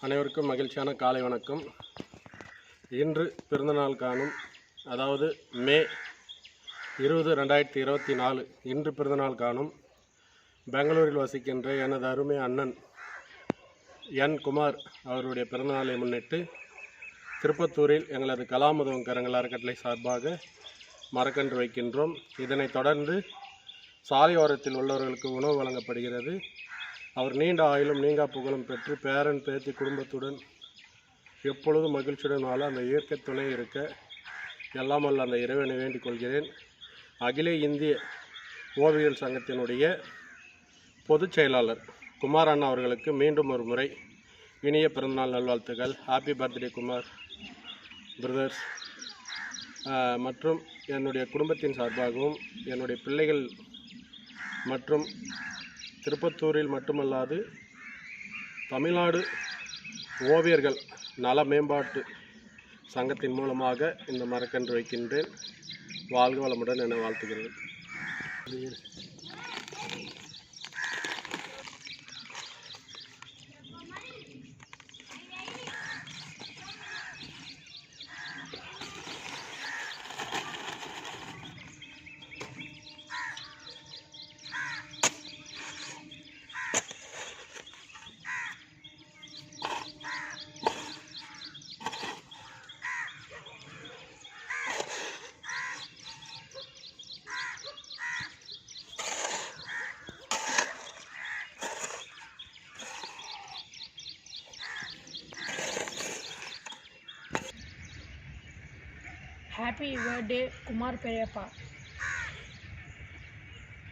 அனைவருக்கும் மகிழ்ச்சியான காலை வணக்கம். இன்று பிறந்தநாள் காணும், அதாவது மே 20, 2024 இன்று பிறந்தநாள் காணும் பெங்களூரில் வசிக்கின்ற எனது அருமை அண்ணன் என் குமார் அவருடைய பிறந்தநாளை முன்னிட்டு திருப்பத்தூரில் எங்களது கலாமுதவம் கரங்கள் அறக்கட்டளை சார்பாக மரக்கன்று வைக்கின்றோம். இதனைத் தொடர்ந்து சாலையோரத்தில் உள்ளவர்களுக்கு உணவு வழங்கப்படுகிறது. அவர் நீண்ட ஆயுளும் நீங்கா புகழும் பெற்று பேரன் பேத்தி குடும்பத்துடன் எப்பொழுதும் மகிழ்ச்சியுடன் வாழ அந்த இயற்கை துணை இருக்க எல்லாம் வல்ல அந்த இறைவனை வேண்டிக் கொள்கிறேன். அகில இந்திய ஓவியல் சங்கத்தினுடைய பொதுச் செயலாளர் குமார் அண்ணா அவர்களுக்கு மீண்டும் ஒரு முறை இனிய பிறந்தநாள் நல்வாழ்த்துக்கள். Happy birthday Kumar brothers. மற்றும் என்னுடைய குடும்பத்தின் சார்பாகவும் என்னுடைய பிள்ளைகள் மற்றும் திருப்பத்தூரில் மட்டுமல்லாது தமிழ்நாடு ஓவியர்கள் நல மேம்பாட்டு சங்கத்தின் மூலமாக இந்த மரக்கன்று வைக்கின்றேன். வாழ்க வளமுடன் என வாழ்த்துகிறேன். Happy birthday, Kumar Periyappa.